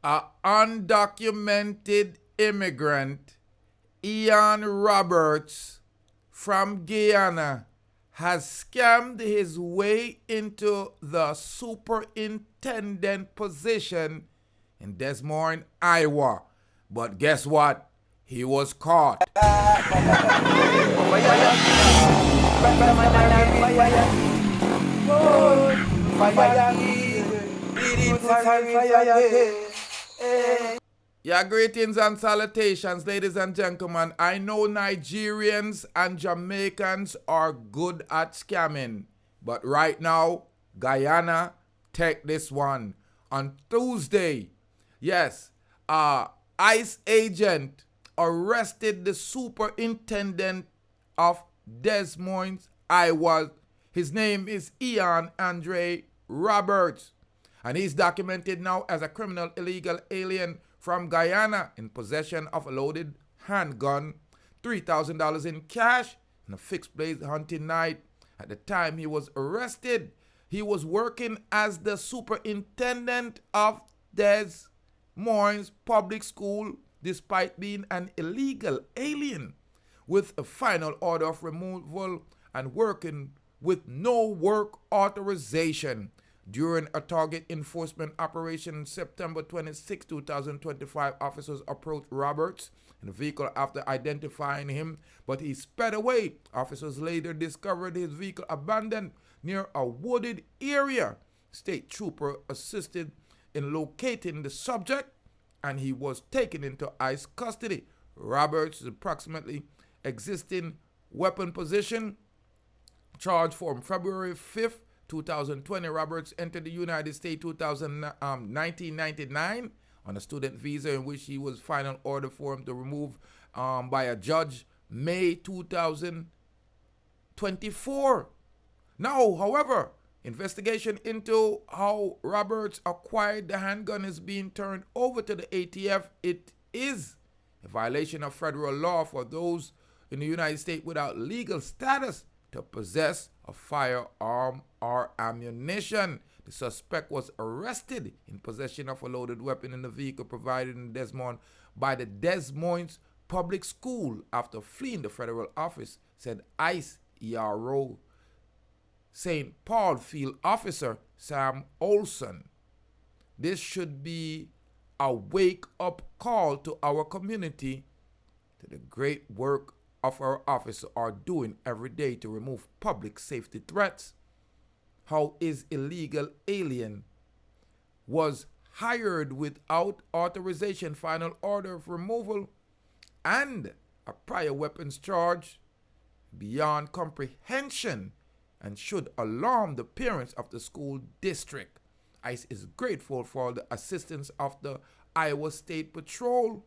An undocumented immigrant, Ian Roberts from Guyana, has scammed his way into the superintendent position in Des Moines, Iowa. But guess what? He was caught. Yeah, greetings and salutations, ladies and gentlemen. I know Nigerians and Jamaicans are good at scamming, but right now, Guyana, take this one. On Tuesday, yes, ICE agent arrested the superintendent of Des Moines, Iowa. His name is Ian Andre Roberts, and he's documented now as a criminal illegal alien from Guyana in possession of a loaded handgun, $3,000 in cash, and a fixed blade hunting night. At the time he was arrested, he was working as the superintendent of Des Moines Public School despite being an illegal alien with a final order of removal and working with no work authorization. During a target enforcement operation on September 26, 2025, officers approached Roberts in a vehicle after identifying him, but he sped away. Officers later discovered his vehicle abandoned near a wooded area. State trooper assisted in locating the subject, and he was taken into ICE custody. Roberts' approximately existing weapon position charged from February 5th, 2020. Roberts entered the United States 1999 on a student visa in which he was final order for him to remove by a judge May 2024. Now, however, investigation into how Roberts acquired the handgun is being turned over to the ATF. It is a violation of federal law for those in the United States without legal status to possess a firearm or ammunition. The suspect was arrested in possession of a loaded weapon in the vehicle provided in Des Moines by the Des Moines Public School after fleeing the federal office, said ICE ERO St. Paul field officer Sam Olson. This should be a wake-up call to our community, to the great work of our officers are doing every day to remove public safety threats. How is illegal alien was hired without authorization, final order of removal, and a prior weapons charge beyond comprehension and should alarm the parents of the school district. ICE is grateful for the assistance of the Iowa State Patrol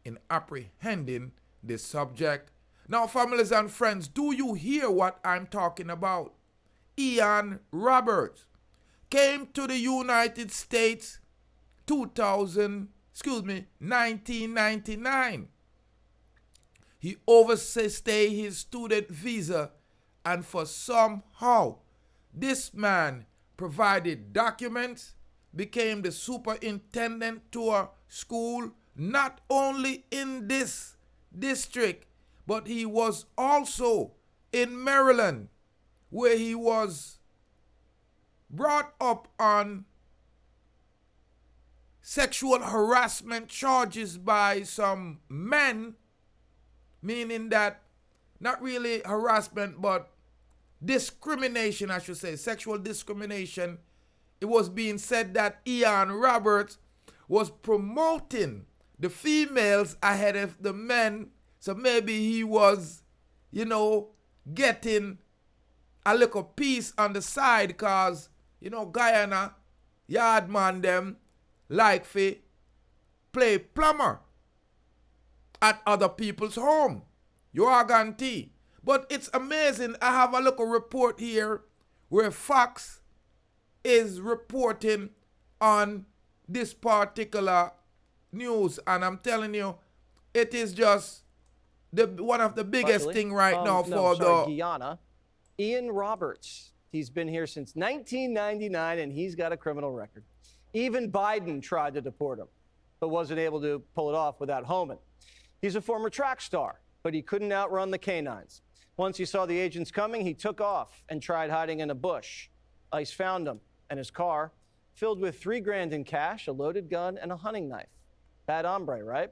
in apprehending this subject. Now, families and friends, do you hear what I'm talking about? Ian Roberts came to the United States 1999. He overstayed his student visa, and for somehow this man provided documents, became the superintendent to a school not only in this district, but he was also in Maryland, where he was brought up on sexual harassment charges by some men, meaning that not really harassment, but discrimination, I should say, sexual discrimination. It was being said that Ian Roberts was promoting the females ahead of the men. So maybe he was, getting a little piece on the side because, Guyana, yard man them like to play plumber at other people's home. You are guarantee. But it's amazing. I have a little report here where Fox is reporting on this particular news. And I'm telling you, it is just one of the biggest thing right now for Guyana. Ian Roberts. He's been here since 1999, and he's got a criminal record. Even Biden tried to deport him, but wasn't able to pull it off without Homan. He's a former track star, but he couldn't outrun the canines. Once he saw the agents coming, he took off and tried hiding in a bush. ICE found him and his car filled with $3 grand in cash, a loaded gun, and a hunting knife. Bad hombre, right?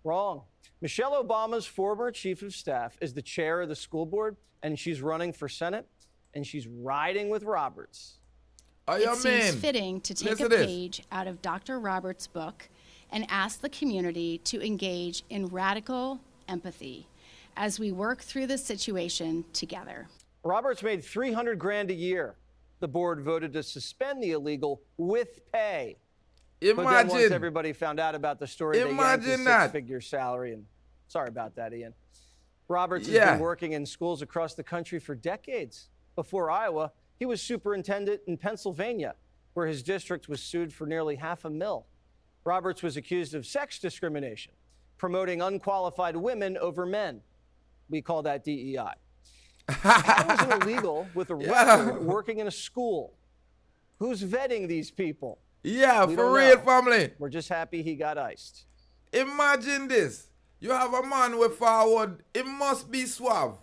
Wrong. Michelle Obama's former chief of staff is the chair of the school board, and she's running for Senate, and she's riding with Roberts. It seems fitting to take a page out of Dr. Roberts' book and ask the community to engage in radical empathy as we work through this situation together. Roberts made $300 grand a year. The board voted to suspend the illegal with pay. But then once everybody found out about the story, they yanked his six-figure salary. And sorry about that, Ian. Roberts has been working in schools across the country for decades. Before Iowa, he was superintendent in Pennsylvania, where his district was sued for nearly $500,000. Roberts was accused of sex discrimination, promoting unqualified women over men. We call that DEI. How is an illegal with a record working in a school? Who's vetting these people? Yeah, for real, family. We're just happy he got iced. Imagine this. You have a man with forward. It must be suave.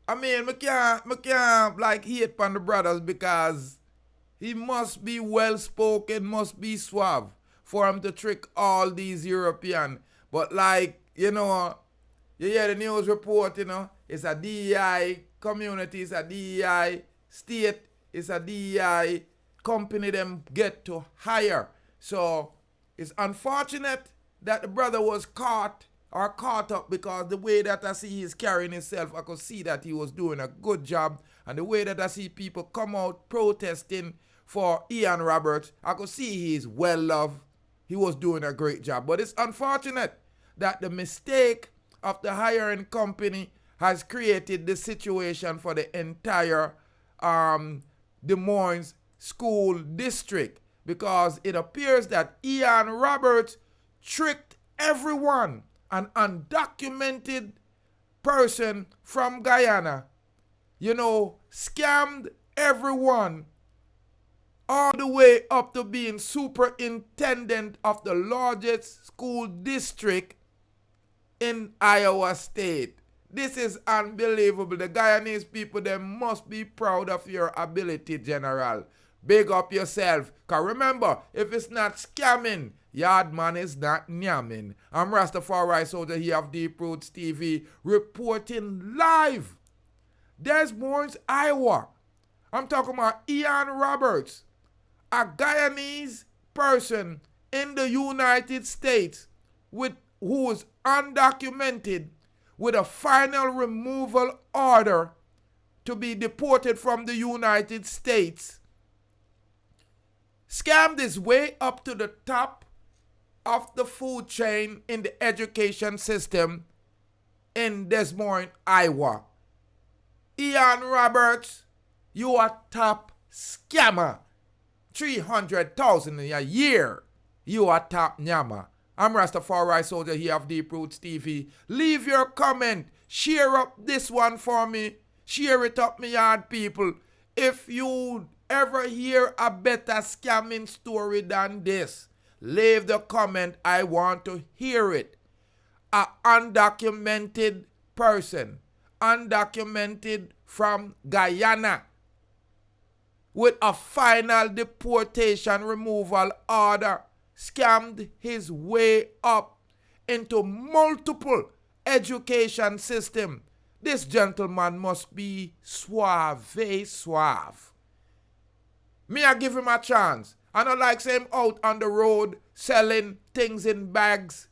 I mean, I can't like hate on the brothers because he must be well-spoken, must be suave for him to trick all these European. But like, you know, you hear the news report, you know, it's a DEI community, it's a DEI state, it's a DEI company them get to hire. So it's unfortunate that the brother was caught up because the way that I see he's carrying himself, I could see that he was doing a good job. And the way that I see people come out protesting for Ian Roberts, I could see he's well loved. He was doing a great job. But it's unfortunate that the mistake of the hiring company has created the situation for the entire Des Moines school district, because it appears that Ian Roberts tricked everyone. An undocumented person from Guyana, you know, scammed everyone all the way up to being superintendent of the largest school district in Iowa State. This is unbelievable. The Guyanese people, they must be proud of your ability, General. Big up yourself. Because remember, if it's not scamming, Yardman is not nyamming. I'm Rastafari Soldier here of Deep Roots TV, reporting live. Des Moines, Iowa. I'm talking about Ian Roberts, a Guyanese person in the United States who is undocumented with a final removal order to be deported from the United States. Scammed his way up to the top of the food chain in the education system in Des Moines, Iowa. Ian Roberts, you are top scammer. $300,000 a year. You are top nyama. I'm Rastafari Soldier here of Deep Roots TV. Leave your comment. Share up this one for me. Share it up, me yard people. If you ever hear a better scamming story than this, leave the comment. I want to hear it. A undocumented person, undocumented from Guyana, with a final deportation removal order, scammed his way up into multiple education system. This gentleman must be suave. Me, I give him a chance. I don't like him out on the road selling things in bags,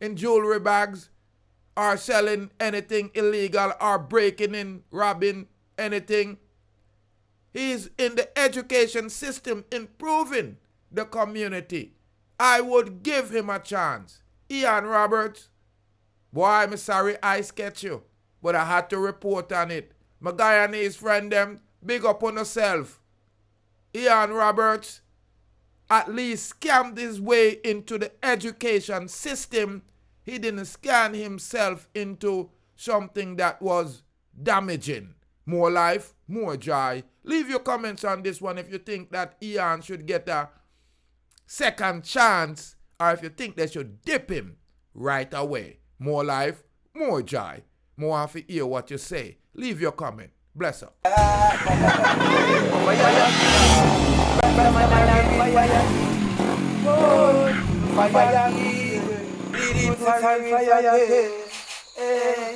in jewelry bags, or selling anything illegal, or breaking in, robbing anything. He's in the education system improving the community. I would give him a chance. Ian Roberts, boy, I'm sorry I sketch you, but I had to report on it. My Guyanese friend them, big up on yourself. Ian Roberts at least scammed his way into the education system. He didn't scan himself into something that was damaging. More life, more joy. Leave your comments on this one if you think that Ian should get a second chance, or if you think they should dip him right away. More life, more joy. More want to hear what you say. Leave your comment. Bless up. Fire,